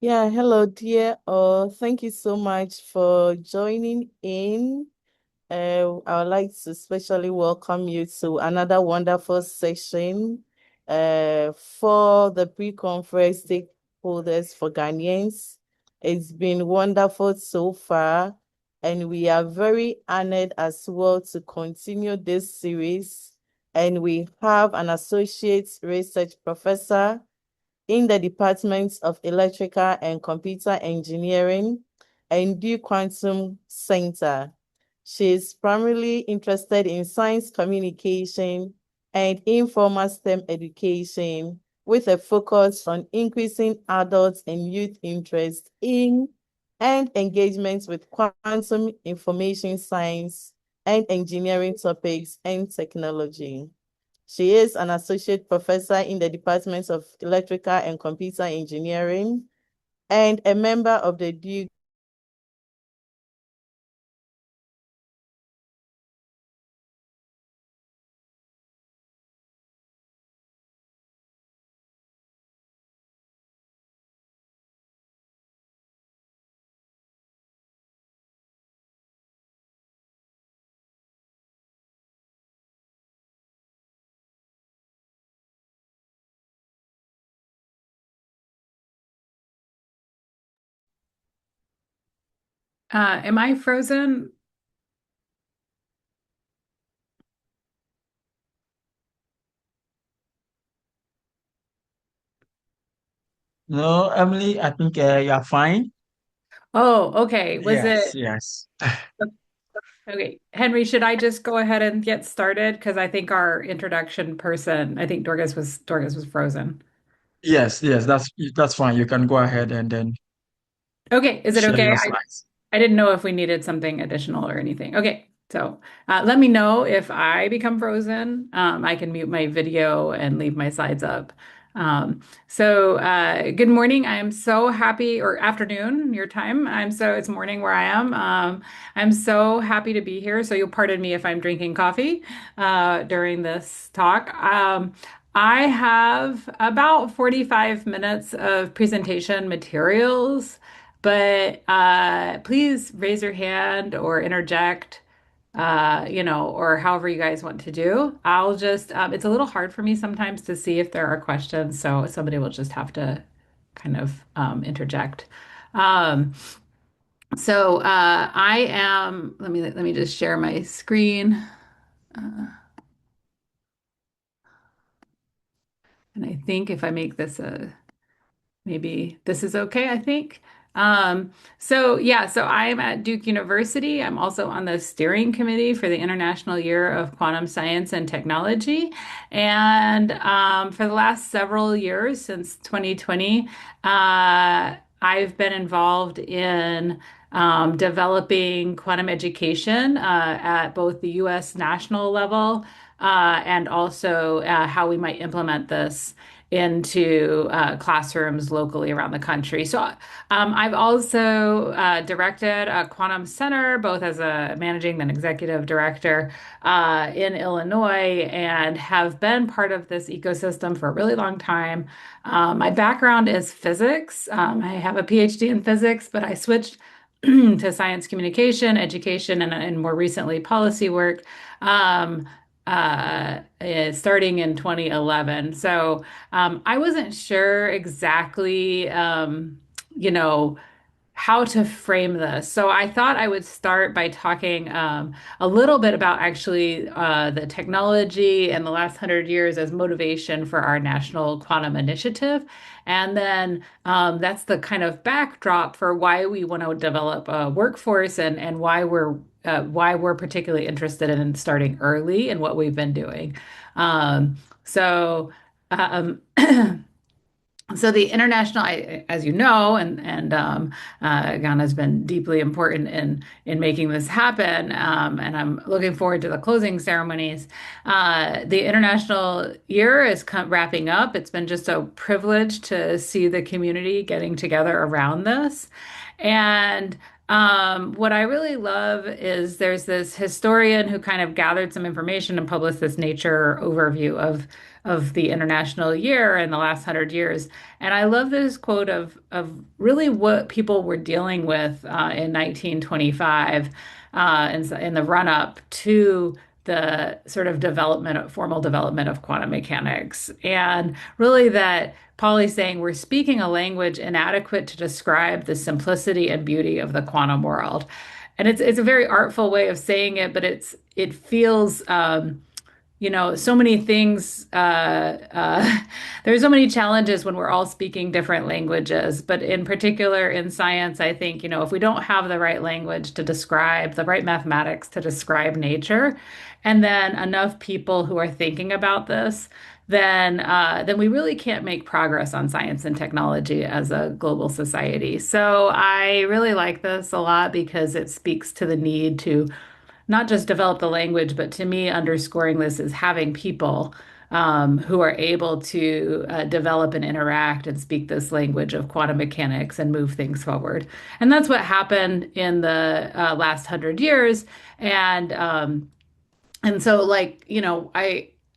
Yeah, hello, dear. Thank you so much for joining in. I would like to especially welcome you to another wonderful session for the pre-conference stakeholders for Ghanaians. It's been wonderful so far, and we are very honored as well to continue this series. And we have an associate research professor in the Department of Electrical and Computer Engineering and Duke Quantum Center. She is primarily interested in science communication and informal STEM education with a focus on increasing adults and youth interest in and engagement with quantum information science and engineering topics and technology. She is an associate professor in the Department of Electrical and Computer Engineering and a member of the Duke. Am I frozen? No, Emily, I think you're fine. Oh, okay. Was Yes, it yes. okay? Henry, should I just go ahead and get started? Because I think our introduction person, I think Dorcas was frozen. Yes, yes, that's fine. You can go ahead and then Okay, is it share okay? your I slides. I didn't know if we needed something additional or anything. Okay, so let me know if I become frozen. I can mute my video and leave my slides up. Good morning. I am so happy, or afternoon, your time. It's morning where I am. I'm so happy to be here. So you'll pardon me if I'm drinking coffee during this talk. I have about 45 minutes of presentation materials. But please raise your hand or interject, or however you guys want to do. It's a little hard for me sometimes to see if there are questions, so somebody will just have to kind of interject. Um, let me just share my screen. Uh, and I think if I make this a Maybe this is okay, I think. So I'm at Duke University. I'm also on the steering committee for the International Year of Quantum Science and Technology. And for the last several years, since 2020, I've been involved in developing quantum education at both the US national level and also how we might implement this into classrooms locally around the country. I've also directed a quantum center, both as a managing and executive director in Illinois, and have been part of this ecosystem for a really long time. My background is physics. I have a PhD in physics, but I switched to science communication, education, and more recently policy work. Um, Starting in 2011. I wasn't sure exactly, you know, how to frame this. So I thought I would start by talking a little bit about actually the technology and the last 100 years as motivation for our national quantum initiative. And then that's the kind of backdrop for why we want to develop a workforce and why we're particularly interested in starting early and what we've been doing. Um, so um, So the international, as you know, Ghana has been deeply important in making this happen, and I'm looking forward to the closing ceremonies. The international year is wrapping up. It's been just a privilege to see the community getting together around this, and What I really love is there's this historian who kind of gathered some information and published this Nature overview of the international year in the last 100 years. And I love this quote of really what people were dealing with in 1925 in the run up to the sort of formal development of quantum mechanics. And really that Pauli's saying we're speaking a language inadequate to describe the simplicity and beauty of the quantum world. And it's a very artful way of saying it, but it feels so many things. There's so many challenges when we're all speaking different languages, but in particular in science, I think, if we don't have the right language to describe, the right mathematics to describe nature, and then enough people who are thinking about this, then we really can't make progress on science and technology as a global society. So I really like this a lot because it speaks to the need to not just develop the language, but to me, underscoring this is having people who are able to develop and interact and speak this language of quantum mechanics and move things forward. And that's what happened in the last 100 years. And so,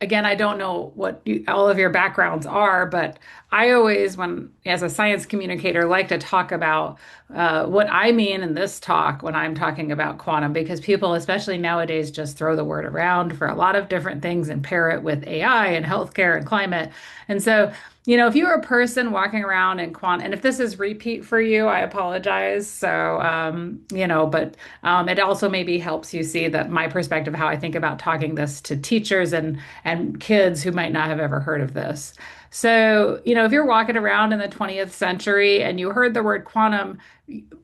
I don't know what all of your backgrounds are, but I always, as a science communicator, like to talk about what I mean in this talk when I'm talking about quantum, because people, especially nowadays, just throw the word around for a lot of different things and pair it with AI and healthcare and climate. And so, if you're a person walking around in quantum, and if this is repeat for you, I apologize. So, but it also maybe helps you see that my perspective, how I think about talking this to teachers and kids who might not have ever heard of this. So, if you're walking around in the 20th century and you heard the word quantum,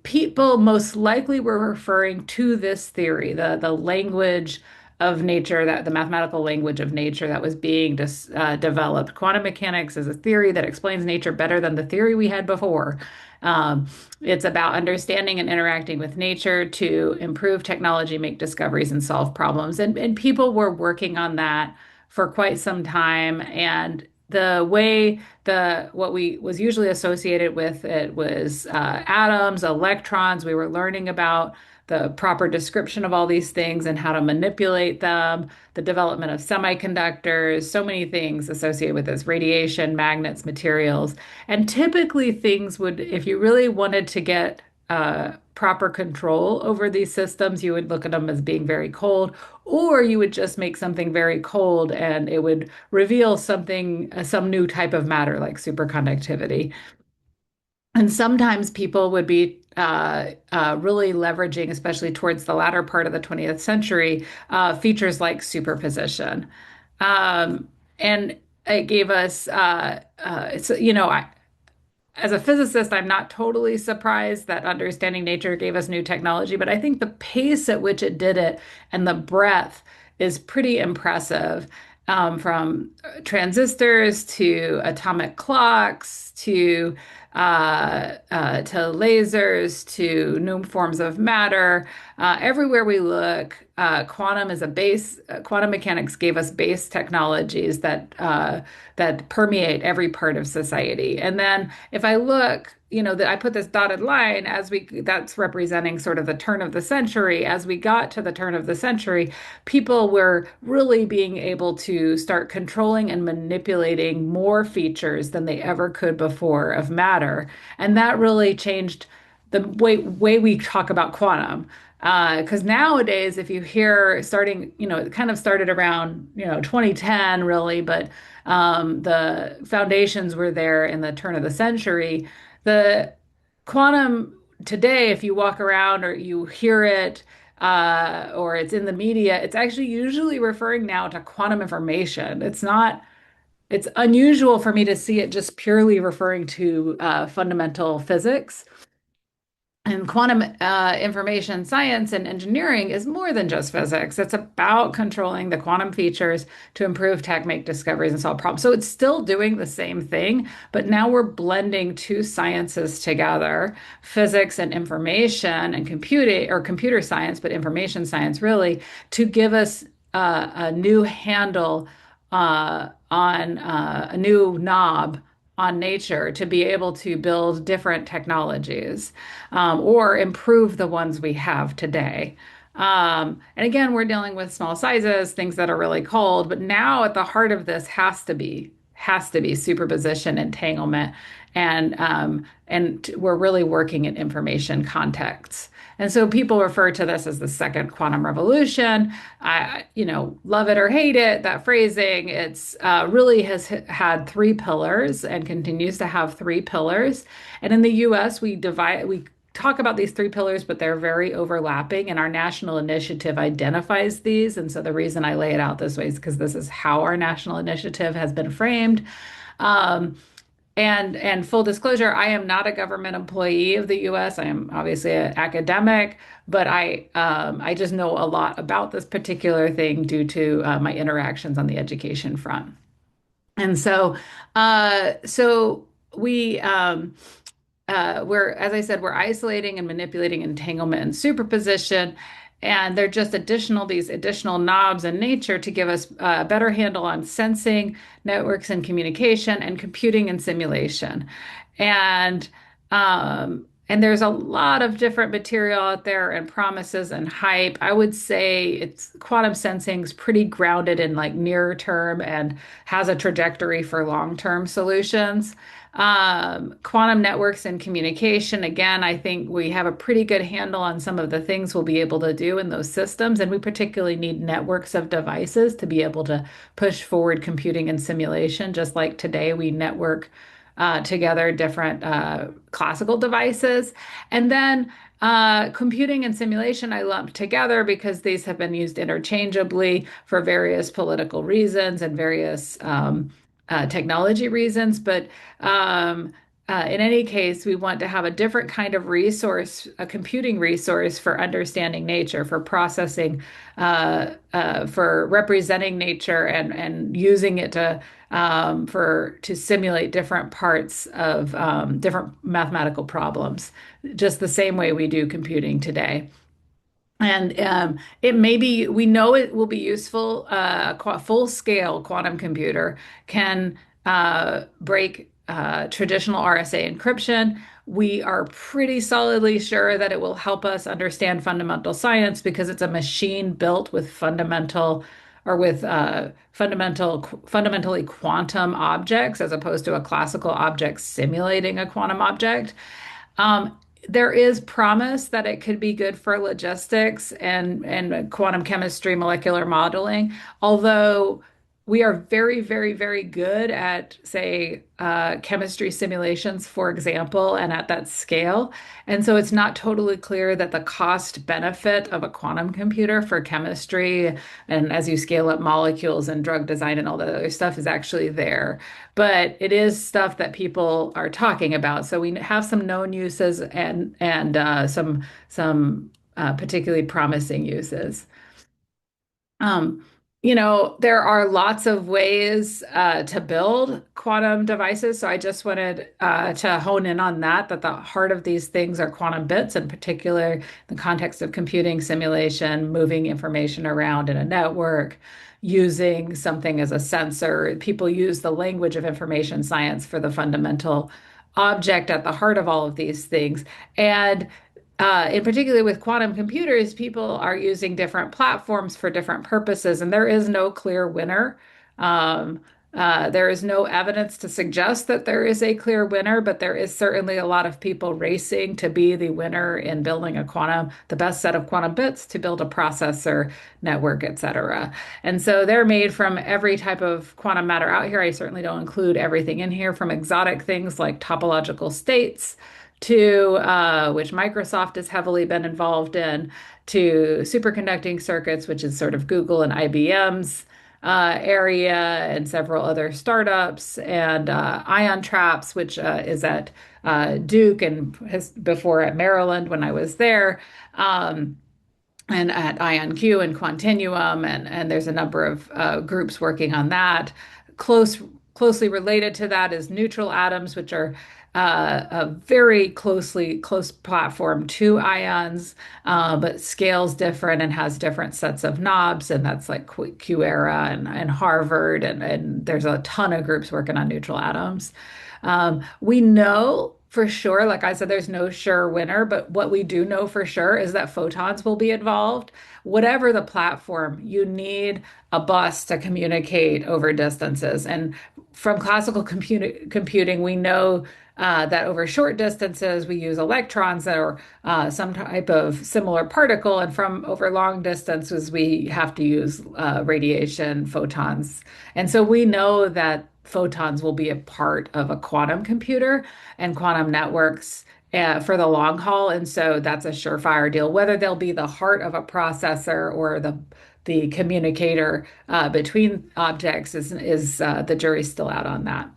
people most likely were referring to this theory, the language of nature, that the mathematical language of nature that was being developed. Quantum mechanics is a theory that explains nature better than the theory we had before. Um, it's about understanding and interacting with nature to improve technology, make discoveries, and solve problems. And people were working on that for quite some time. And the way what we was usually associated with it was atoms, electrons. We were learning about the proper description of all these things and how to manipulate them, the development of semiconductors, so many things associated with this, radiation, magnets, materials. And typically, things would, if you really wanted to get proper control over these systems, you would look at them as being very cold, or you would just make something very cold and it would reveal something, some new type of matter like superconductivity. And sometimes people would be really leveraging, especially towards the latter part of the 20th century, features like superposition. And it gave us, as a physicist, I'm not totally surprised that understanding nature gave us new technology, but I think the pace at which it did it and the breadth is pretty impressive. From transistors to atomic clocks to lasers to new forms of matter. Everywhere we look, quantum mechanics gave us base technologies that permeate every part of society. And then if I look, that I put this dotted line that's representing sort of the turn of the century. As we got to the turn of the century, people were really being able to start controlling and manipulating more features than they ever could before of matter. And that really changed the way we talk about quantum. Because nowadays, if you hear starting, it kind of started around, 2010 really, but the foundations were there in the turn of the century. The quantum today, if you walk around or you hear it, or it's in the media, it's actually usually referring now to quantum information. It's unusual for me to see it just purely referring to fundamental physics. And quantum information science and engineering is more than just physics. It's about controlling the quantum features to improve tech, make discoveries, and solve problems. So it's still doing the same thing, but now we're blending two sciences together, physics and information and computing, or computer science, but information science really, to give us a new handle on a new knob on nature to be able to build different technologies or improve the ones we have today. And again, we're dealing with small sizes, things that are really cold, but now at the heart of this has to be superposition entanglement, and we're really working in information contexts. And so people refer to this as the second quantum revolution. Love it or hate it, that phrasing, it's really has had three pillars and continues to have three pillars. And in the US, we talk about these three pillars, but they're very overlapping, and our national initiative identifies these. And so the reason I lay it out this way is because this is how our national initiative has been framed. Um, and full disclosure, I am not a government employee of the U.S. I am obviously an academic, but I just know a lot about this particular thing due to my interactions on the education front. And so as I said, we're isolating and manipulating entanglement and superposition. And they're just these additional knobs in nature to give us a better handle on sensing, networks and communication, and computing and simulation. And and there's a lot of different material out there and promises and hype. I would say it's quantum sensing's pretty grounded in like near term and has a trajectory for long-term solutions. Quantum networks and communication, again, I think we have a pretty good handle on some of the things we'll be able to do in those systems. And we particularly need networks of devices to be able to push forward computing and simulation, just like today we network together different classical devices. And then computing and simulation I lumped together because these have been used interchangeably for various political reasons and various technology reasons. But in any case, we want to have a different kind of resource, a computing resource for understanding nature, for processing, for representing nature and using it to simulate different parts of different mathematical problems, just the same way we do computing today. And we know it will be useful. Full-scale quantum computer can break traditional RSA encryption. We are pretty solidly sure that it will help us understand fundamental science because it's a machine built with fundamentally quantum objects as opposed to a classical object simulating a quantum object. Um, there is promise that it could be good for logistics and quantum chemistry, molecular modeling, although we are very, very, very good at, say, chemistry simulations, for example, and at that scale. And so it's not totally clear that the cost benefit of a quantum computer for chemistry and as you scale up molecules and drug design and all that other stuff is actually there. But it is stuff that people are talking about. So we have some known uses and some particularly promising uses. Um, there are lots of ways to build quantum devices. So I just wanted to hone in on that the heart of these things are quantum bits, in particular, the context of computing, simulation, moving information around in a network, using something as a sensor. People use the language of information science for the fundamental object at the heart of all of these things. And in particular with quantum computers, people are using different platforms for different purposes, and there is no clear winner. Um, there is no evidence to suggest that there is a clear winner, but there is certainly a lot of people racing to be the winner in building the best set of quantum bits to build a processor, network, et cetera. And so they're made from every type of quantum matter out here. I certainly don't include everything in here, from exotic things like topological states to which Microsoft has heavily been involved in, to superconducting circuits, which is sort of Google and IBM's area, and several other startups, and ion traps, which is at Duke and before at Maryland when I was there. And at AoCIQ and Quantinuum, and there's a number of groups working on that. Closely related to that is neutral atoms, which are a very close platform to ions, but scales different and has different sets of knobs. And that's like QEra and Harvard. And there's a ton of groups working on neutral atoms. We know for sure, like I said, there's no sure winner, but what we do know for sure is that photons will be involved. Whatever the platform, you need a bus to communicate over distances. And from classical computing, we know that over short distances, we use electrons or some type of similar particle. And from over long distances, we have to use radiation, photons. And so we know that photons will be a part of a quantum computer and quantum networks for the long haul. And so that's a surefire deal. Whether they'll be the heart of a processor or the communicator between objects is the jury's still out on that.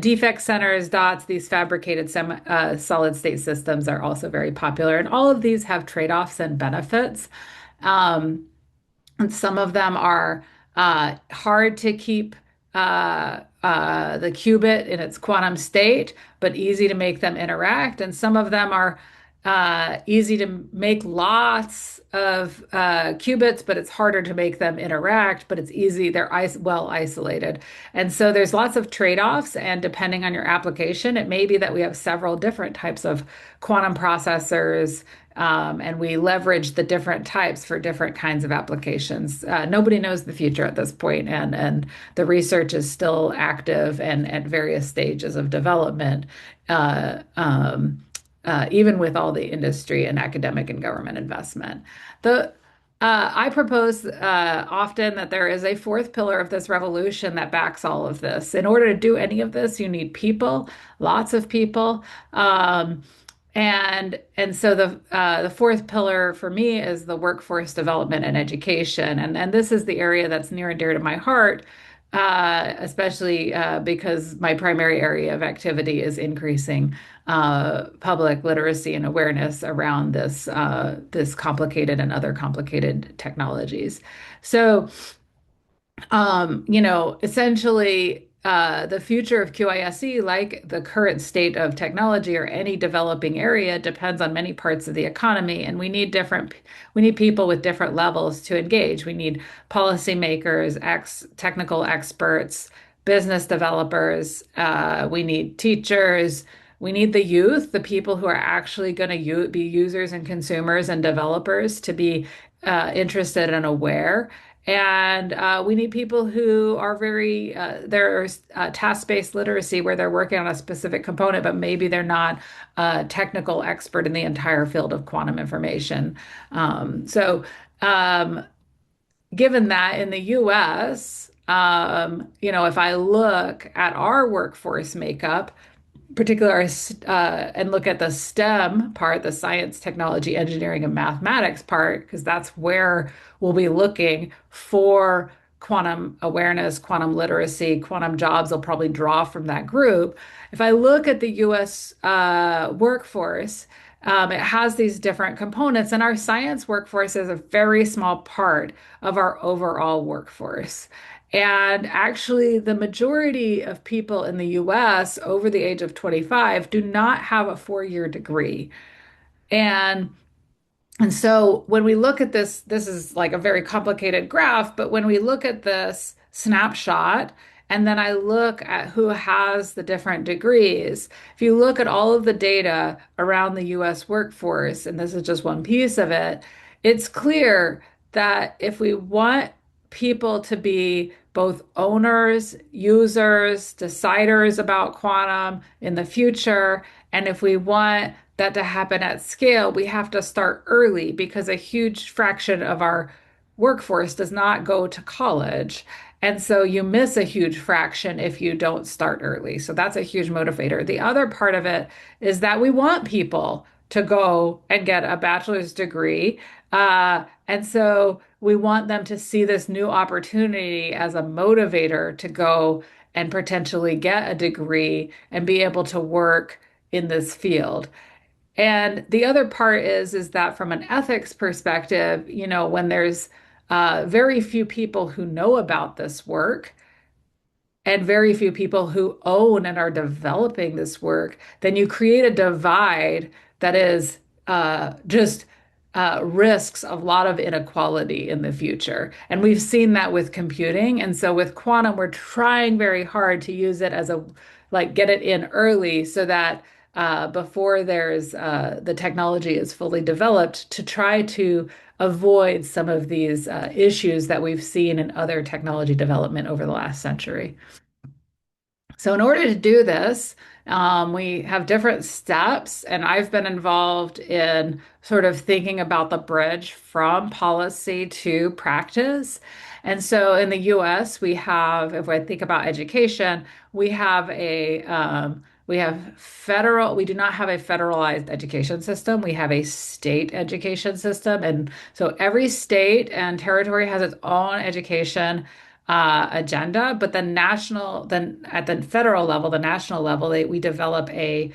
Defect centers, dots, these fabricated solid state systems are also very popular. And all of these have trade-offs and benefits. Um, and some of them are hard to keep the qubit in its quantum state, but easy to make them interact. And some of them are easy to make lots of qubits, but it's harder to make them interact, but it's easy. They're well isolated. And so there's lots of trade-offs. And depending on your application, it may be that we have several different types of quantum processors. And we leverage the different types for different kinds of applications. Nobody knows the future at this point, and the research is still active and at various stages of development, even with all the industry and academic and government investment. I propose often that there is a fourth pillar of this revolution that backs all of this. In order to do any of this, you need people, lots of people. And so the fourth pillar for me is the workforce development and education, and this is the area that's near and dear to my heart, especially because my primary area of activity is increasing public literacy and awareness around this complicated and other complicated technologies. So essentially, the future of QISE, like the current state of technology or any developing area, depends on many parts of the economy, and we need people with different levels to engage. We need policymakers, technical experts, business developers. We need teachers. We need the youth, the people who are actually going to be users and consumers and developers to be interested and aware. And we need people who are there's task-based literacy where they're working on a specific component, but maybe they're not a technical expert in the entire field of quantum information. So, given that in the US, if I look at our workforce makeup, particular and look at the STEM part, the science, technology, engineering, and mathematics part, because that's where we'll be looking for quantum awareness, quantum literacy, quantum jobs will probably draw from that group. If I look at the US workforce, it has these different components, and our science workforce is a very small part of our overall workforce. And actually, the majority of people in the US over the age of 25 do not have a 4-year degree. And and so when we look at this is like a very complicated graph, but when we look at this snapshot, and then I look at who has the different degrees, if you look at all of the data around the US workforce, and this is just one piece of it, it's clear that if we want people to be both owners, users, deciders about quantum in the future, and if we want that to happen at scale, we have to start early because a huge fraction of our workforce does not go to college. And so you miss a huge fraction if you don't start early. So that's a huge motivator. The other part of it is that we want people to go and get a bachelor's degree. And so we want them to see this new opportunity as a motivator to go and potentially get a degree and be able to work in this field. And the other part is that from an ethics perspective, when there's very few people who know about this work, and very few people who own and are developing this work, then you create a divide that is just risks a lot of inequality in the future. And we've seen that with computing. And so with quantum, we're trying very hard to use it as a, like, get it in early so that before there's the technology is fully developed to try to avoid some of these issues that we've seen in other technology development over the last century. So in order to do this, we have different steps, and I've been involved in sort of thinking about the bridge from policy to practice. And so in the US, we have, if I think about education, we have we do not have a federalized education system. We have a state education system. And so every state and territory has its own education agenda, but then at the federal level, the national level, we develop a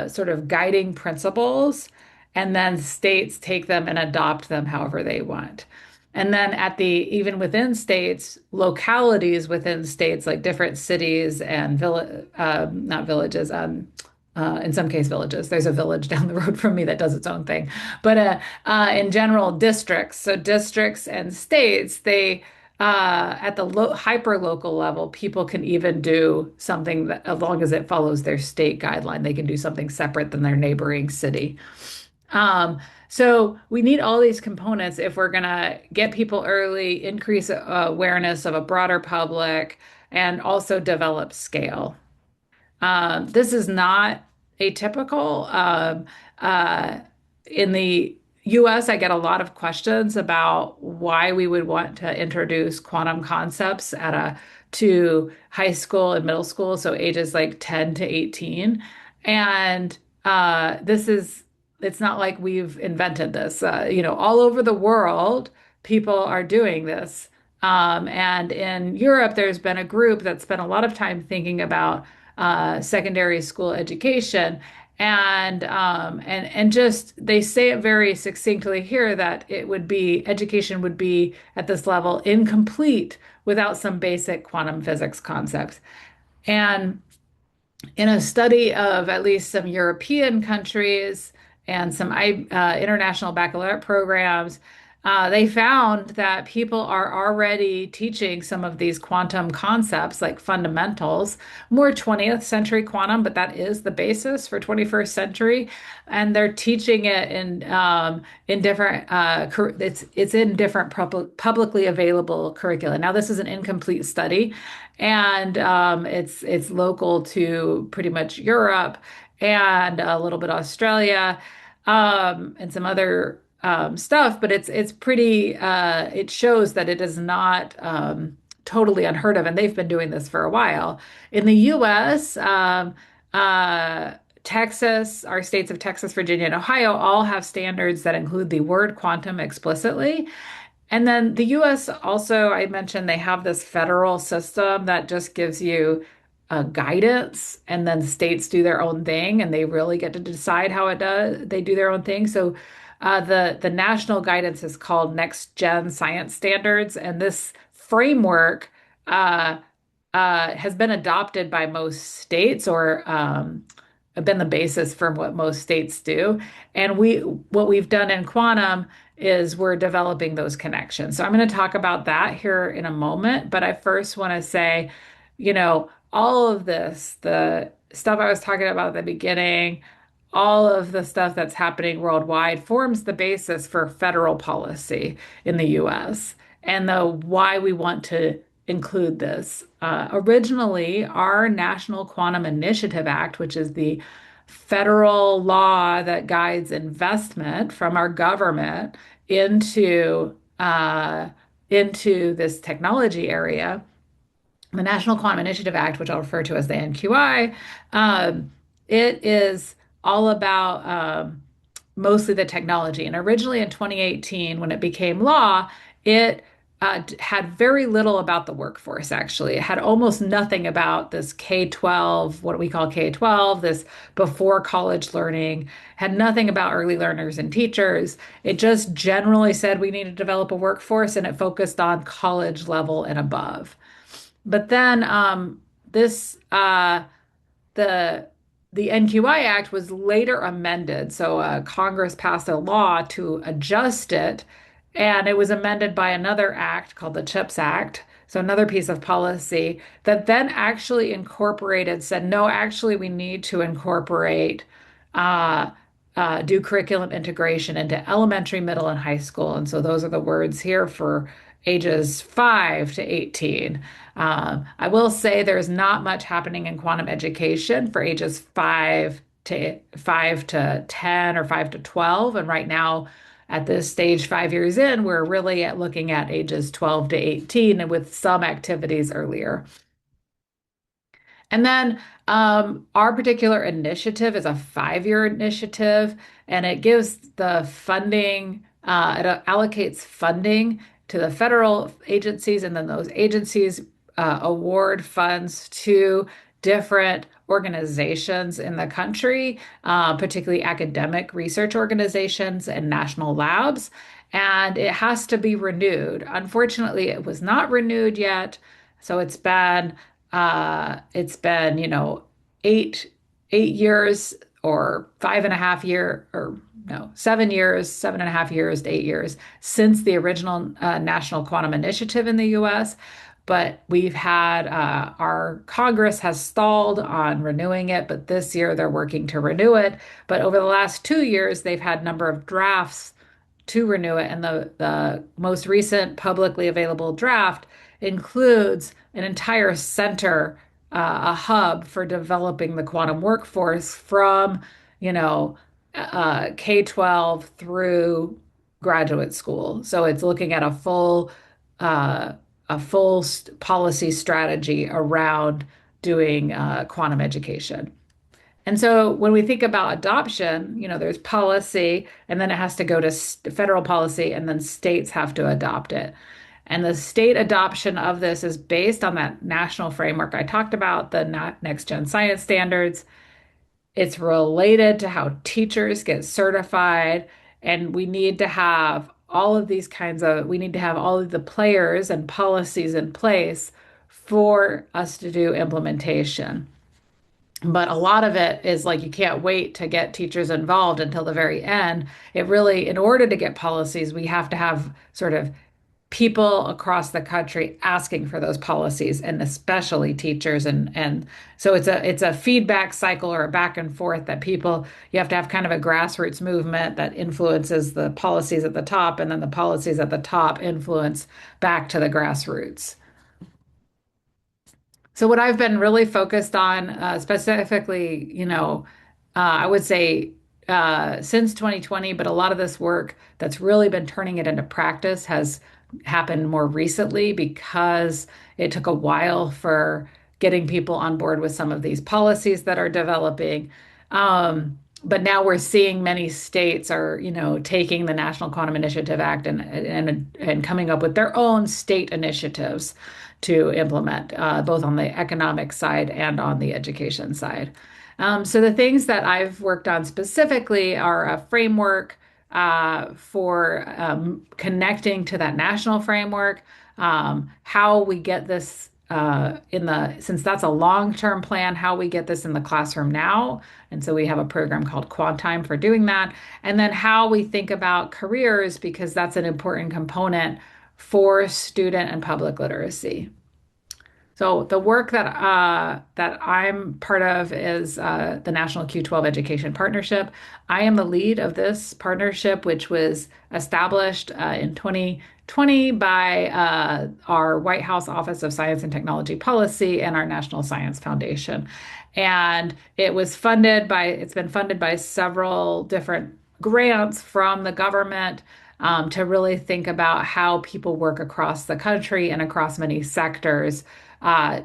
sort of guiding principles, and then states take them and adopt them however they want. And then even within states, localities within states, like different cities and not villages, in some case villages. There's a village down the road from me that does its own thing. But in general, districts. So districts and states, they at the hyper local level, people can even do something that, as long as it follows their state guideline, they can do something separate than their neighboring city. So we need all these components if we're going to get people early, increase awareness of a broader public, and also develop scale. This is not atypical. In the US, I get a lot of questions about why we would want to introduce quantum concepts to high school and middle school, so ages like 10 to 18. And it's not like we've invented this. All over the world, people are doing this. And in Europe, there's been a group that spent a lot of time thinking about secondary school education. And just they say it very succinctly here that education would be at this level incomplete without some basic quantum physics concepts. And in a study of at least some European countries and some international baccalaureate programs, they found that people are already teaching some of these quantum concepts like fundamentals, more 20th century quantum, but that is the basis for 21st century. And they're teaching it in different, it's in different publicly available curricula. Now, this is an incomplete study, and it's local to pretty much Europe and a little bit Australia, and some other stuff, but it's pretty, it shows that it is not totally unheard of, and they've been doing this for a while. In the US, Texas, our states of Texas, Virginia, and Ohio all have standards that include the word quantum explicitly. And then the US also, I mentioned they have this federal system that just gives you guidance, and then states do their own thing, and they really get to decide how they do their own thing. So the national guidance is called Next Gen Science Standards, and this framework has been adopted by most states, or have been the basis for what most states do. And what we've done in quantum is we're developing those connections. So I'm going to talk about that here in a moment, but I first want to say, all of this, the stuff I was talking about at the beginning, all of the stuff that's happening worldwide forms the basis for federal policy in the US and why we want to include this. Originally, our National Quantum Initiative Act, which is the federal law that guides investment from our government into this technology area, the National Quantum Initiative Act, which I'll refer to as the NQI, it is all about mostly the technology. And originally in 2018, when it became law, it had very little about the workforce, actually. It had almost nothing about this K-12, what we call K-12, this before college learning, had nothing about early learners and teachers. It just generally said we need to develop a workforce, and it focused on college level and above. But then this the the NQI Act was later amended. So Congress passed a law to adjust it, and it was amended by another act called the CHIPS Act. So another piece of policy that then actually incorporated, said, no, actually, we need to incorporate, uh, do curriculum integration into elementary, middle, and high school. And so those are the words here for ages 5 to 18. I will say there's not much happening in quantum education for ages 5 to 10 or 5 to 12. And right now, at this stage, 5 years in, we're really looking at ages 12 to 18 and with some activities earlier. And then our particular initiative is a 5-year initiative, and it gives the funding, it allocates funding to the federal agencies, and then those agencies award funds to different organizations in the country, particularly academic research organizations and national labs. And it has to be renewed. Unfortunately, it was not renewed yet. So it's been, 8 years or 5.5 year, or no, 7 years, 7.5 years to 8 years since the original National Quantum Initiative in the US. But we've had our Congress has stalled on renewing it, but this year they're working to renew it. But over the last 2 years, they've had a number of drafts to renew it. And the most recent publicly available draft includes an entire center, a hub for developing the quantum workforce from, you know, K-12 through graduate school. So it's looking at uh, a full policy strategy around doing quantum education. And so when we think about adoption, there's policy, and then it has to go to federal policy, and then states have to adopt it. And the state adoption of this is based on that national framework I talked about, the Next Gen Science Standards. It's related to how teachers get certified, and we need to have all of the players and policies in place for us to do implementation. But a lot of it is like you can't wait to get teachers involved until the very end. It really, in order to get policies, we have to have sort of people across the country asking for those policies, and especially teachers. And so it's a feedback cycle, or a back and forth, that you have to have kind of a grassroots movement that influences the policies at the top, and then the policies at the top influence back to the grassroots. So what I've been really focused on, specifically, I would say since 2020, but a lot of this work that's really been turning it into practice has happened more recently, because it took a while for getting people on board with some of these policies that are developing. But now we're seeing many states are, taking the National Quantum Initiative Act and coming up with their own state initiatives to implement, both on the economic side and on the education side. So the things that I've worked on specifically are a framework for connecting to that national framework, how we get this since that's a long-term plan, how we get this in the classroom now. And so we have a program called Quantime for doing that. And then how we think about careers, because that's an important component for student and public literacy. So the work that I'm part of is the National Q12 Education Partnership. I am the lead of this partnership, which was established in 2020 by our White House Office of Science and Technology Policy and our National Science Foundation. And it's been funded by several different grants from the government, to really think about how people work across the country and across many sectors,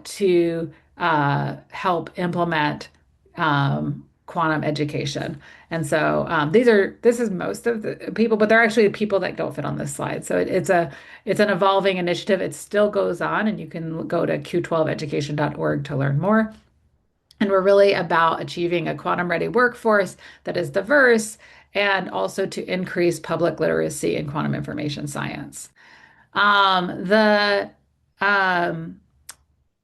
to help implement quantum education. And so this is most of the people, but there are actually people that don't fit on this slide. So it's an evolving initiative. It still goes on, and you can go to q12education.org to learn more. And we're really about achieving a quantum ready workforce that is diverse, and also to increase public literacy in quantum information science. The um,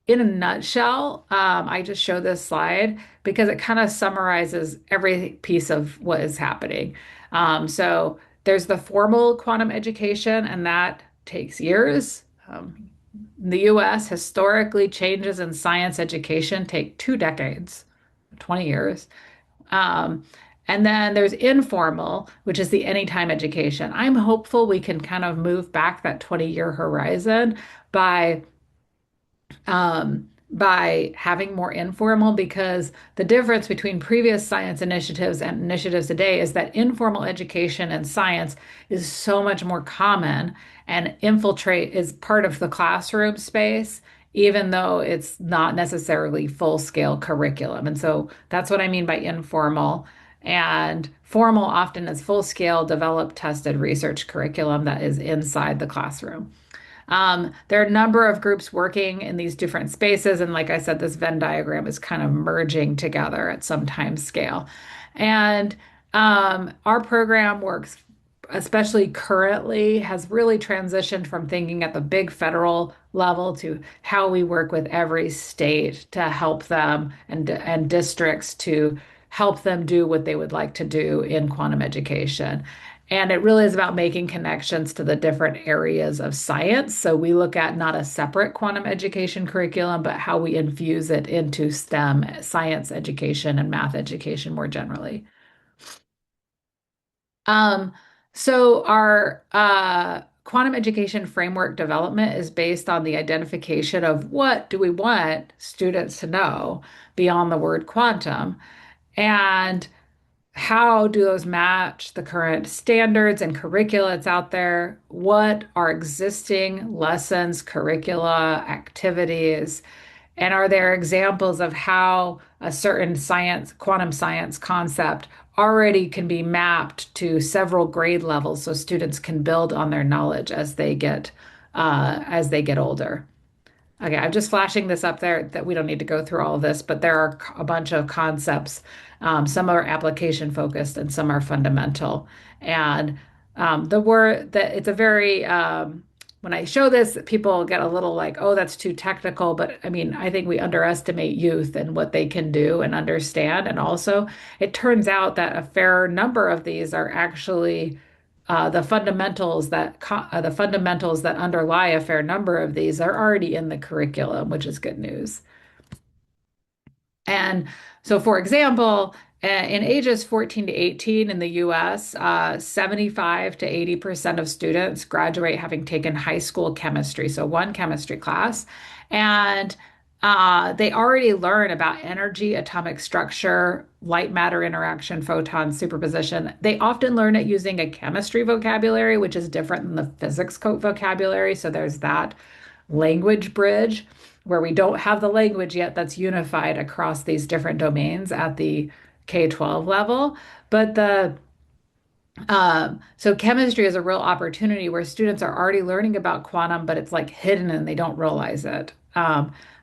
in a nutshell, I just show this slide because it kind of summarizes every piece of what is happening. So there's the formal quantum education, and that takes years. In the US, historically, changes in science education take 2 decades, 20 years. Um, and then there's informal, which is the anytime education. I'm hopeful we can kind of move back that 20-year horizon by by having more informal, because the difference between previous science initiatives and initiatives today is that informal education in science is so much more common and infiltrate is part of the classroom space, even though it's not necessarily full-scale curriculum. And so that's what I mean by informal. And formal often is full-scale, developed, tested research curriculum that is inside the classroom. There are a number of groups working in these different spaces. And like I said, this Venn diagram is kind of merging together at some time scale. And our program works, especially currently, has really transitioned from thinking at the big federal level to how we work with every state to help them and districts to help them do what they would like to do in quantum education. And it really is about making connections to the different areas of science. So we look at not a separate quantum education curriculum, but how we infuse it into STEM, science education, and math education more generally. Um, so our quantum education framework development is based on the identification of what do we want students to know beyond the word quantum, and how do those match the current standards and curricula that's out there? What are existing lessons, curricula, activities? And are there examples of how a certain science, quantum science concept already can be mapped to several grade levels so students can build on their knowledge as they get older? Okay, I'm just flashing this up there that we don't need to go through all of this, but there are a bunch of concepts. Some are application focused and some are fundamental. And the word that it's a very, when I show this, people get a little like, oh, that's too technical. But I mean, I think we underestimate youth and what they can do and understand. And also, it turns out that a fair number of these are actually the fundamentals that underlie a fair number of these are already in the curriculum, which is good news. And so, for example, in ages 14 to 18 in the US, 75 to 80% of students graduate having taken high school chemistry, so one chemistry class. And they already learn about energy, atomic structure, light matter interaction, photon superposition. They often learn it using a chemistry vocabulary, which is different than the physics vocabulary. So there's that language bridge where we don't have the language yet that's unified across these different domains at the K-12 level. But so chemistry is a real opportunity where students are already learning about quantum, but it's like hidden and they don't realize it.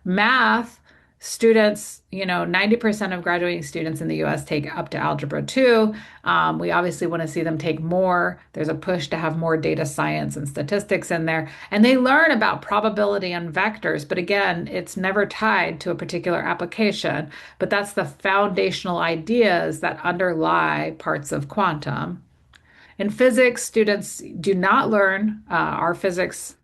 Math students, 90% of graduating students in the US take up to Algebra 2. We obviously want to see them take more. There's a push to have more data science and statistics in there. And they learn about probability and vectors, but again, it's never tied to a particular application. But that's the foundational ideas that underlie parts of quantum. In physics, students do not learn, our physics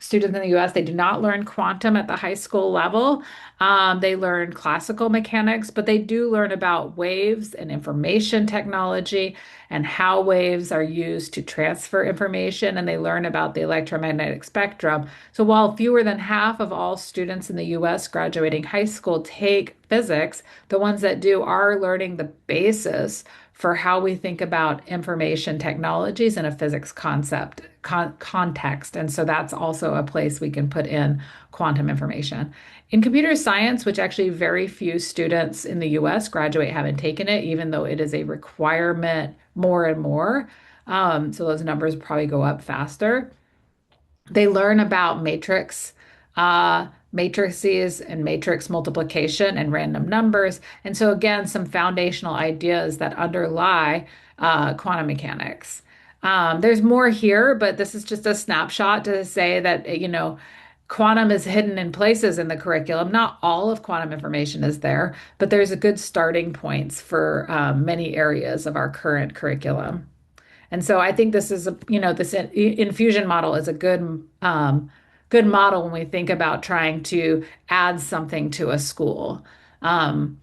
students in the US, they do not learn quantum at the high school level. They learn classical mechanics, but they do learn about waves and information technology and how waves are used to transfer information. And they learn about the electromagnetic spectrum. So while fewer than half of all students in the US graduating high school take physics, the ones that do are learning the basis for how we think about information technologies in a physics context. And so that's also a place we can put in quantum information. In computer science, which actually very few students in the US graduate having taken it, even though it is a requirement more and more. So those numbers probably go up faster. They learn about matrices and matrix multiplication and random numbers. And so again, some foundational ideas that underlie quantum mechanics. There's more here, but this is just a snapshot to say that, quantum is hidden in places in the curriculum. Not all of quantum information is there, but there's a good starting points for many areas of our current curriculum. And so I think this is this infusion model is a good model when we think about trying to add something to a school. Um,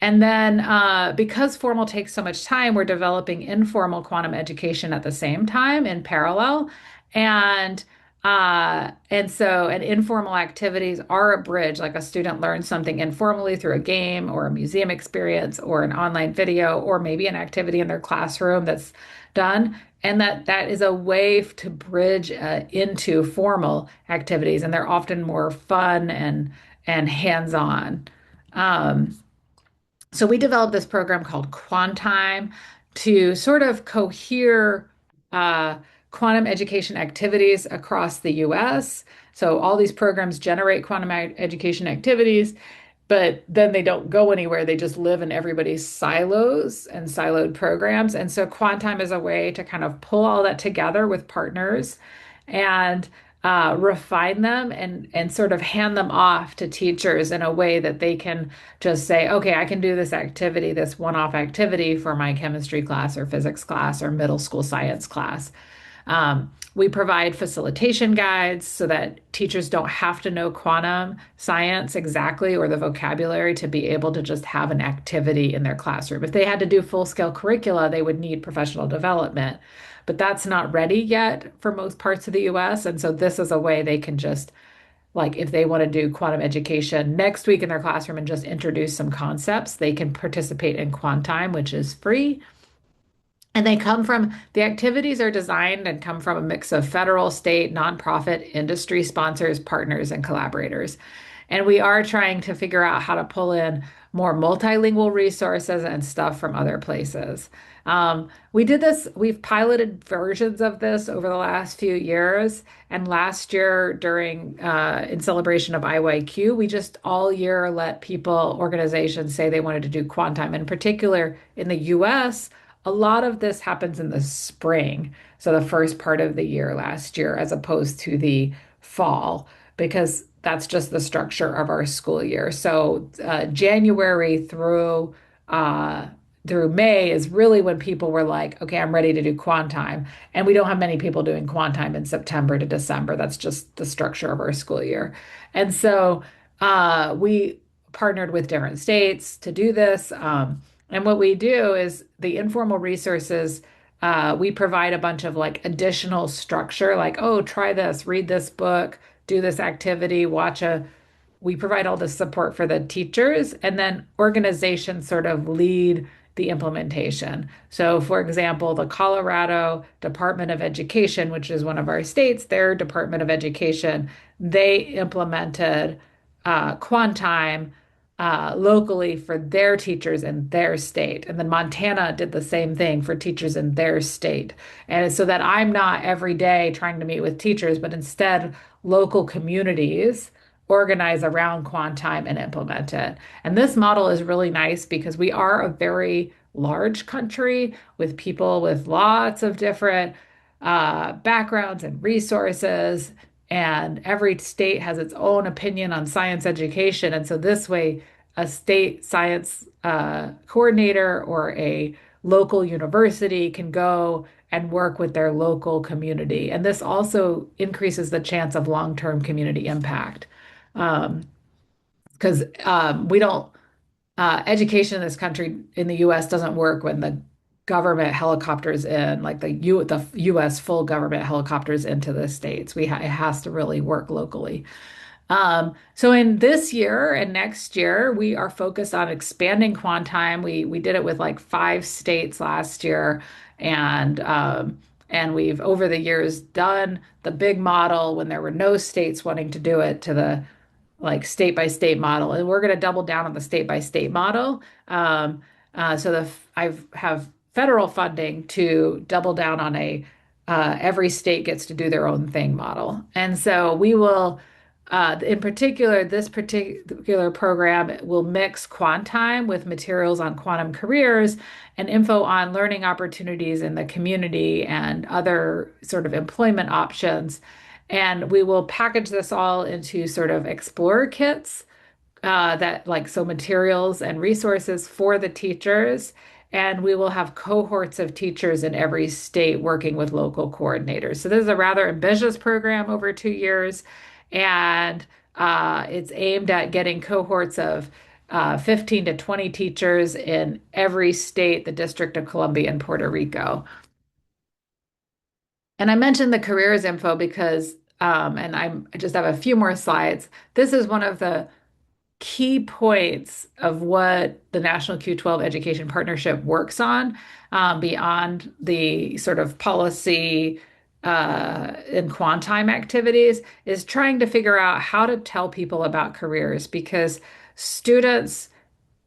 and then because formal takes so much time, we're developing informal quantum education at the same time in parallel. And informal activities are a bridge, like a student learns something informally through a game or a museum experience or an online video or maybe an activity in their classroom that's done. And that is a way to bridge into formal activities, and they're often more fun and hands-on. Um, so we developed this program called Quantime to sort of cohere uh, quantum education activities across the US. So all these programs generate quantum education activities, but then they don't go anywhere. They just live in everybody's silos and siloed programs. And so Quantime is a way to kind of pull all that together with partners and refine them and sort of hand them off to teachers in a way that they can just say, okay, I can do this activity, this one-off activity for my chemistry class or physics class or middle school science class. We provide facilitation guides so that teachers don't have to know quantum science exactly or the vocabulary to be able to just have an activity in their classroom. If they had to do full-scale curricula, they would need professional development, but that's not ready yet for most parts of the US. And so this is a way they can just, like, if they want to do quantum education next week in their classroom and just introduce some concepts, they can participate in Quantime, which is free. And the activities are designed and come from a mix of federal, state, nonprofit, industry sponsors, partners, and collaborators. And we are trying to figure out how to pull in more multilingual resources and stuff from other places. We've piloted versions of this over the last few years. And last year, in celebration of AoCIQ, we just all year let organizations say they wanted to do Quantime. In particular, in the US, a lot of this happens in the spring, so the first part of the year last year, as opposed to the fall, because that's just the structure of our school year. So January uh, through May is really when people were like, okay, I'm ready to do Quantime. And we don't have many people doing Quantime in September to December. That's just the structure of our school year. And so we partnered with different states to do this. And what we do is the informal resources, we provide a bunch of like additional structure, like, oh, try this, read this book, do this activity, we provide all the support for the teachers, and then organizations sort of lead the implementation. So, for example, the Colorado Department of Education, which is one of our states, their Department of Education, they implemented Quantime locally for their teachers in their state. And then Montana did the same thing for teachers in their state. And so that I'm not every day trying to meet with teachers, but instead local communities organize around Quantime and implement it. And this model is really nice because we are a very large country with people with lots of different backgrounds and resources. And every state has its own opinion on science education. And so this way, a state science coordinator or a local university can go and work with their local community. And this also increases the chance of long-term community impact. Because we don't, education in this country, in the US, doesn't work when the government helicopters in, like the US full government helicopters into the states. It has to really work locally. So in this year and next year, we are focused on expanding Quantime. We did it with like 5 states last year, and we've over the years done the big model when there were no states wanting to do it to the like state by state model, and we're going to double down on the state by state model. I have federal funding to double down on every state gets to do their own thing model, and so we will. In particular, this particular program will mix Quantime with materials on quantum careers and info on learning opportunities in the community and other sort of employment options. And we will package this all into sort of explorer kits that like so materials and resources for the teachers. And we will have cohorts of teachers in every state working with local coordinators. So this is a rather ambitious program over 2 years, and it's aimed at getting cohorts of 15 to 20 teachers in every state, the District of Columbia, and Puerto Rico. And I mentioned the careers info because, I just have a few more slides. This is one of the key points of what the National Q12 Education Partnership works on, beyond the sort of policy and quantime activities, is trying to figure out how to tell people about careers because students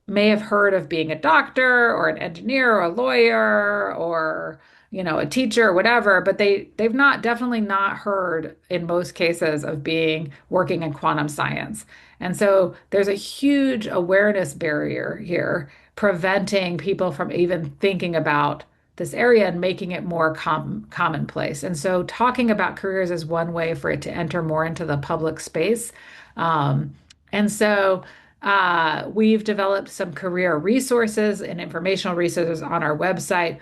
may have heard of being a doctor or an engineer or a lawyer or a teacher or whatever, but they've not definitely not heard in most cases of being working in quantum science. And so there's a huge awareness barrier here preventing people from even thinking about this area and making it more commonplace. And so talking about careers is one way for it to enter more into the public space. And so we've developed some career resources and informational resources on our website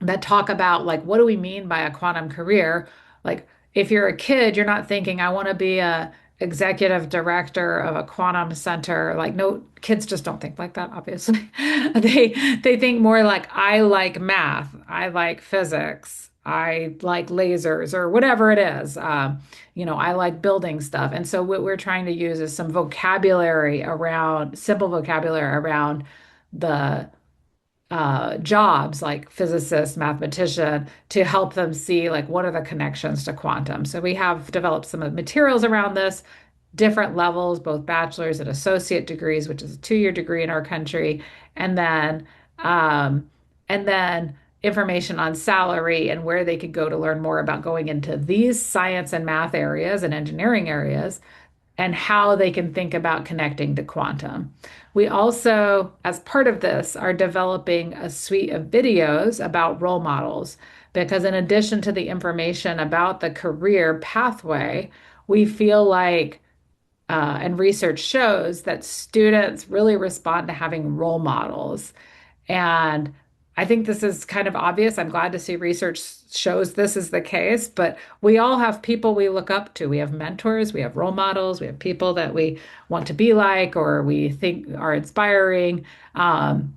that talk about like what do we mean by a quantum career? Like if you're a kid, you're not thinking I want to be a executive director of a quantum center. Like no, kids just don't think like that, obviously. They think more like I like math, I like physics, I like lasers or whatever it is. I like building stuff. And so what we're trying to use is some vocabulary around simple vocabulary around the jobs like physicist, mathematician, to help them see like what are the connections to quantum. So we have developed some of the materials around this, different levels, both bachelor's and associate degrees, which is a 2 year degree in our country, and then um, and then information on salary and where they could go to learn more about going into these science and math areas and engineering areas and how they can think about connecting to quantum. We also, as part of this, are developing a suite of videos about role models because, in addition to the information about the career pathway, we feel like, and research shows that students really respond to having role models. And I think this is kind of obvious. I'm glad to see research shows this is the case, but we all have people we look up to. We have mentors, we have role models, we have people that we want to be like or we think are inspiring. And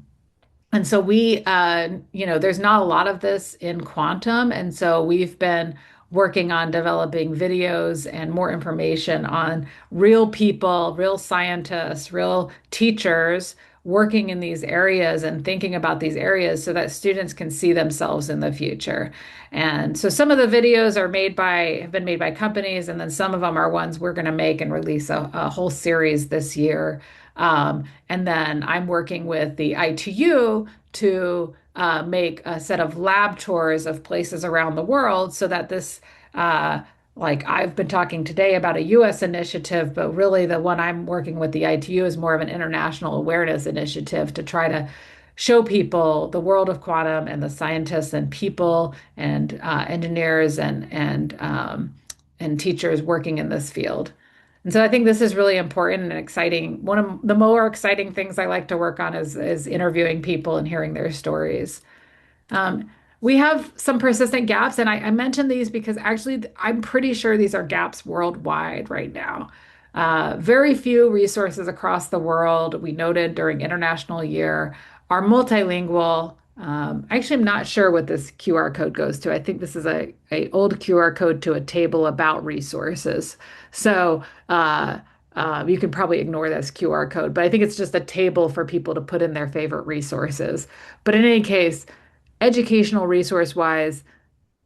so there's not a lot of this in quantum. And so we've been working on developing videos and more information on real people, real scientists, real teachers working in these areas and thinking about these areas so that students can see themselves in the future. And so some of the videos have been made by companies, and then some of them are ones we're going to make and release a whole series this year. And then I'm working with the ITU to make a set of lab tours of places around the world so that like I've been talking today about a US initiative, but really the one I'm working with the ITU is more of an international awareness initiative to try to show people the world of quantum and the scientists and people and engineers and teachers working in this field. And so I think this is really important and exciting. One of the more exciting things I like to work on is interviewing people and hearing their stories. Um, we have some persistent gaps, and I mentioned these because actually I'm pretty sure these are gaps worldwide right now. Very few resources across the world, we noted during International Year, are multilingual. Actually, I'm not sure what this QR code goes to. I think this is a old QR code to a table about resources. So you can probably ignore this QR code, but I think it's just a table for people to put in their favorite resources. But in any case, educational resource wise,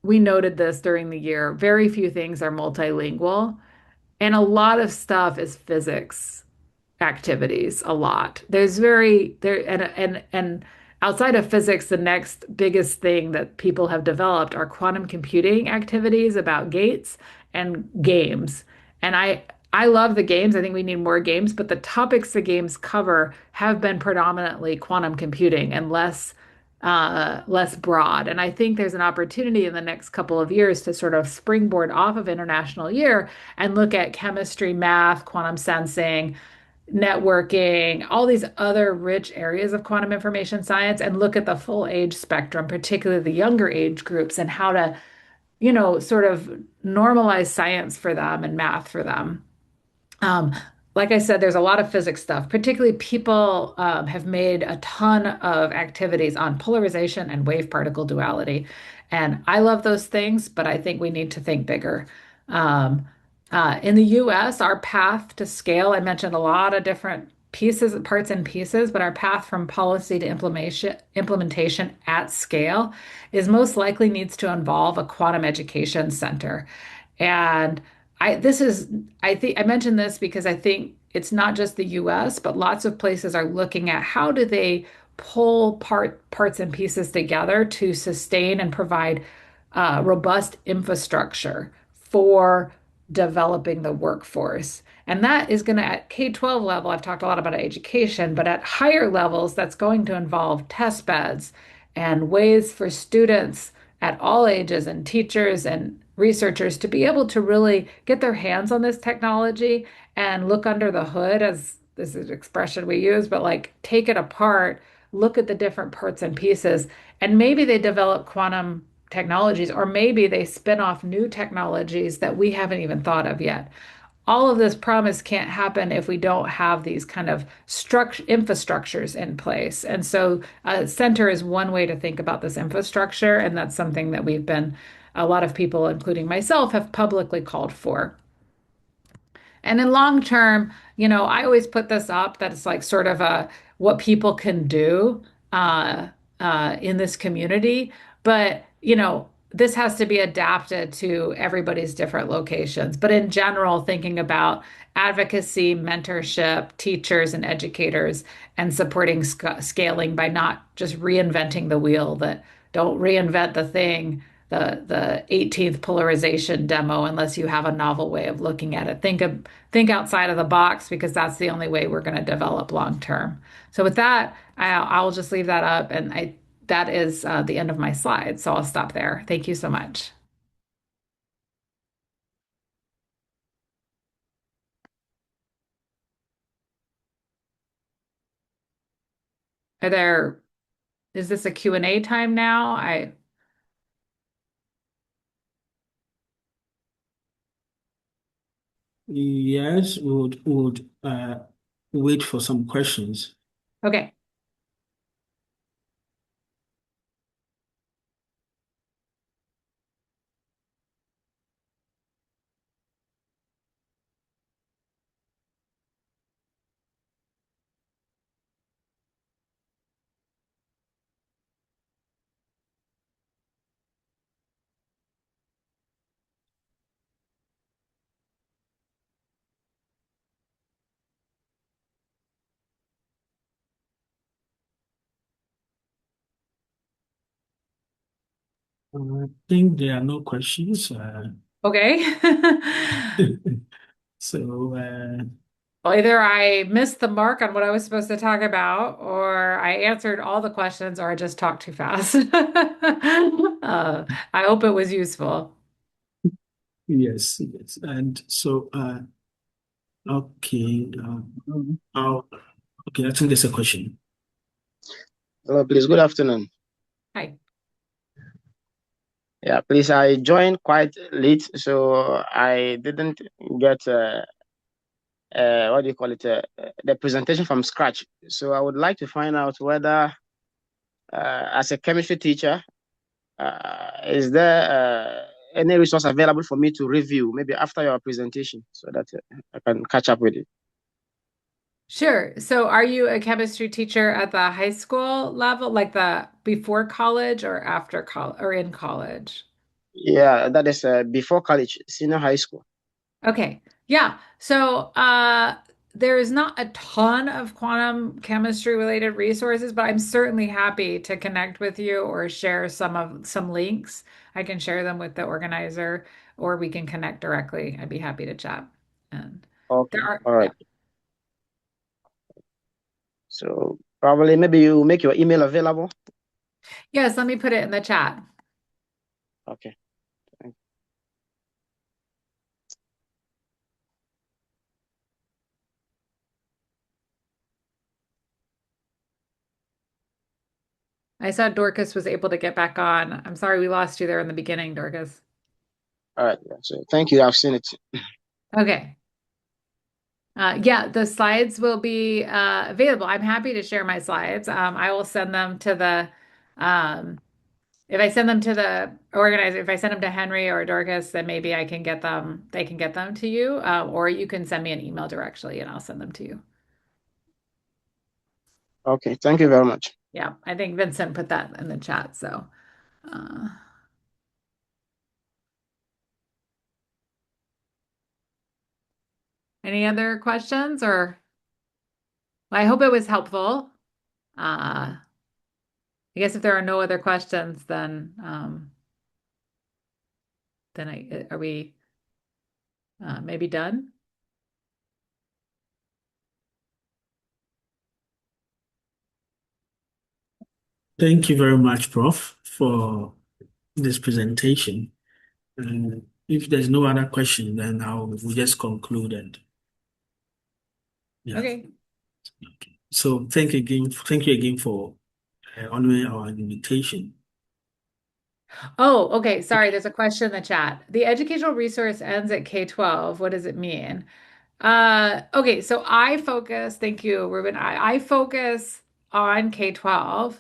we noted this during the year. Very few things are multilingual, and a lot of stuff is physics activities. A lot. There's very there and outside of physics, the next biggest thing that people have developed are quantum computing activities about gates and games. And I love the games. I think we need more games, but the topics the games cover have been predominantly quantum computing and less less broad. And I think there's an opportunity in the next couple of years to sort of springboard off of International Year and look at chemistry, math, quantum sensing, networking, all these other rich areas of quantum information science, and look at the full age spectrum, particularly the younger age groups, and how to, sort of normalize science for them and math for them. Um, like I said, there's a lot of physics stuff. Particularly, people have made a ton of activities on polarization and wave particle duality. And I love those things, but I think we need to think bigger. Um, in the US, our path to scale, I mentioned a lot of different pieces, parts and pieces, but our path from policy to implementation at scale is most likely needs to involve a quantum education center. And this is, I think I mentioned this because I think it's not just the US, but lots of places are looking at how do they pull parts and pieces together to sustain and provide robust infrastructure for developing the workforce. And that is going to, at K-12 level, I've talked a lot about education, but at higher levels, that's going to involve test beds and ways for students at all ages and teachers and researchers to be able to really get their hands on this technology and look under the hood, as this is an expression we use, but like take it apart, look at the different parts and pieces, and maybe they develop quantum technologies, or maybe they spin off new technologies that we haven't even thought of yet. All of this promise can't happen if we don't have these kind of structure infrastructures in place. And so a center is one way to think about this infrastructure, and that's something that a lot of people, including myself, have publicly called for. And in long term, I always put this up that it's like sort of a what people can do uh, in this community. But, this has to be adapted to everybody's different locations. But in general, thinking about advocacy, mentorship, teachers and educators, and supporting scaling by not just reinventing the wheel, that don't reinvent the thing, the 18th polarization demo unless you have a novel way of looking at it. Think outside of the box because that's the only way we're going to develop long term. So with that, I'll just leave that up, and that is the end of my slide. So I'll stop there. Thank you so much. Are there, is this a Q&A time now? Yes, we would wait for some questions. Okay. I think there are no questions. Okay. So, Well, either I missed the mark on what I was supposed to talk about, or I answered all the questions, or I just talked too fast. I hope it was useful. yes, yes. And so, okay, okay, I think there's a question. Hello, please. Good afternoon. Hi. Yeah, please. I joined quite late, so I didn't get what do you call it? The presentation from scratch. So I would like to find out whether, as a chemistry teacher, is there any resource available for me to review, maybe after your presentation, so that I can catch up with it. Sure. So are you a chemistry teacher at the high school level, like the before college or after college or in college? Yeah, that is before college, senior high school. Okay. Yeah. So there is not a ton of quantum chemistry related resources, but I'm certainly happy to connect with you or share some links. I can share them with the organizer or we can connect directly. I'd be happy to chat. And there Okay, are, all yeah. right. So probably maybe you make your email available. Yes, let me put it in the chat. Okay. Thank I saw Dorcas was able to get back on. I'm sorry we lost you there in the beginning, Dorcas. All right. Yeah, so thank you. I've seen it. Okay. Yeah, the slides will be available. I'm happy to share my slides. I will send them to the if I send them to the organizer, if I send them to Henry or Dorcas, then maybe I can get them, they can get them to you, or you can send me an email directly and I'll send them to you. Okay. Thank you very much. Yeah, I think Vincent put that in the chat. So, uh, any other questions or well, I hope it was helpful. I guess if there are no other questions, then are we maybe done? Thank you very much, Prof, for this presentation. If there's no other question, then we'll just conclude and yeah. Okay. Okay. So thank you again for honoring our invitation. Oh, okay. Sorry, there's a question in the chat. The educational resource ends at K-12. What does it mean? Okay, so thank you, Ruben. I focus on K-12.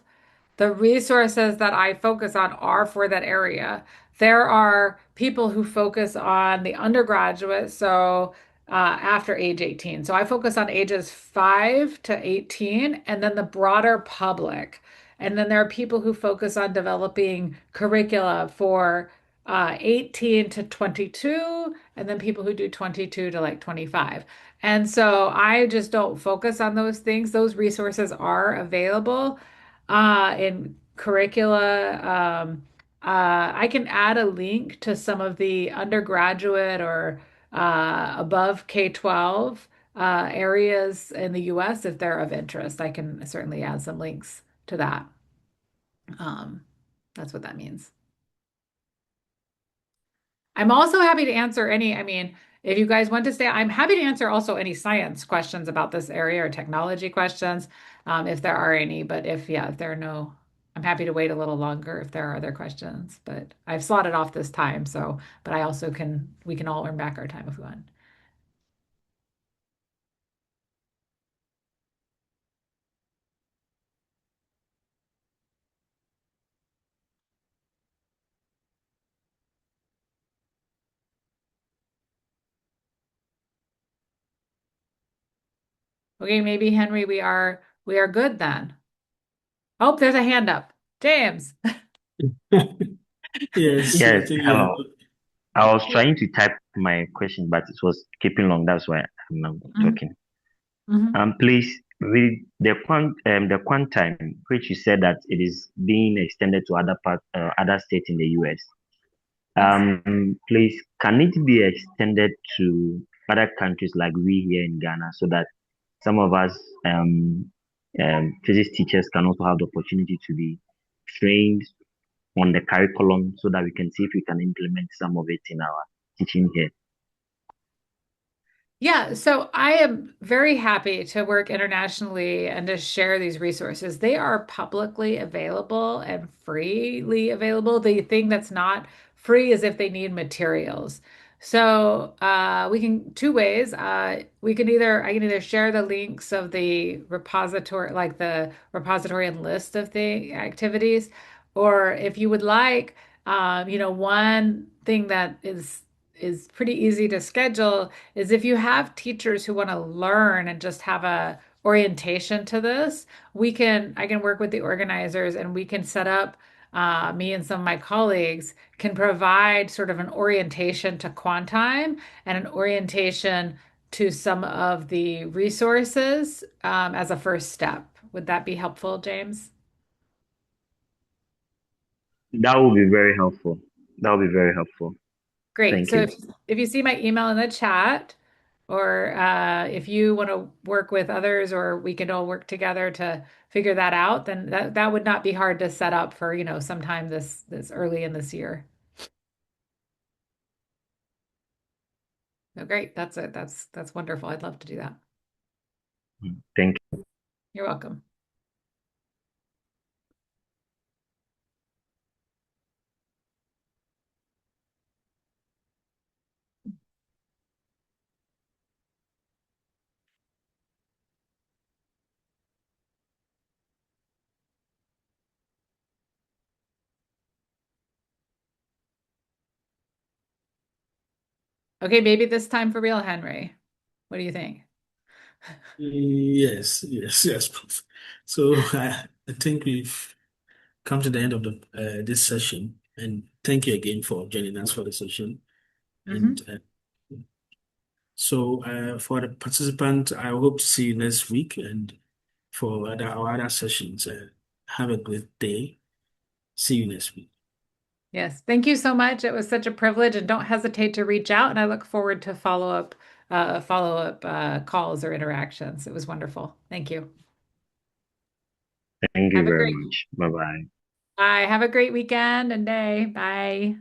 The resources that I focus on are for that area. There are people who focus on the undergraduate, so after age 18. So I focus on ages 5 to 18 and then the broader public. And then there are people who focus on developing curricula for 18 to 22, and then people who do 22 to like 25. And so I just don't focus on those things. Those resources are available in curricula. I can add a link to some of the undergraduate or above K-12 areas in the US if they're of interest. I can certainly add some links to that. Um, that's what that means. I'm also happy to answer if you guys want to stay, I'm happy to answer also any science questions about this area or technology questions, if there are any. But if there are no, I'm happy to wait a little longer if there are other questions. But I've slotted off this time, but we can all earn back our time if we want. Okay, maybe Henry, we are good then. Oh, there's a hand up. James. Yes, I Yes, think we are. hello. I was trying to type my question, but it was keeping long. That's why I'm now Mhm, talking. mhm. Please read the quantime, which you said that it is being extended to other states in the US. Yes. Please, can it be extended to other countries like we here in Ghana, so that some of us physics teachers can also have the opportunity to be trained on the curriculum, so that we can see if we can implement some of it in our teaching here? Yeah, so I am very happy to work internationally and to share these resources. They are publicly available and freely available. The thing that's not free is if they need materials. So we can two ways. I can either share the links of the repository, like the repository and list of the activities, or if you would like, one thing that is pretty easy to schedule is if you have teachers who want to learn and just have a orientation to this, I can work with the organizers and we can set up, me and some of my colleagues can provide sort of an orientation to Quantime and an orientation to some of the resources, as a first step. Would that be helpful, James? That would be very helpful. That would be very helpful. Great. Thank So you. if you see my email in the chat, or if you want to work with others, or we can all work together to figure that out, then that would not be hard to set up for, sometime this early in this year. Oh, great. That's it. That's wonderful. I'd love to do that. Thank you. You're welcome. Okay, maybe this time for real, Henry. What do you think? Yes, yes, yes, Prof. So I think we've come to the end of this session, and thank you again for joining us for the session. And so for the participant, I hope to see you next week, and for our other sessions, have a great day. See you next week. Yes, thank you so much. It was such a privilege, and don't hesitate to reach out. And I look forward to follow up calls or interactions. It was wonderful. Thank you. Thank you Have a very great much. Bye bye. Bye. Have a great weekend and day. Bye.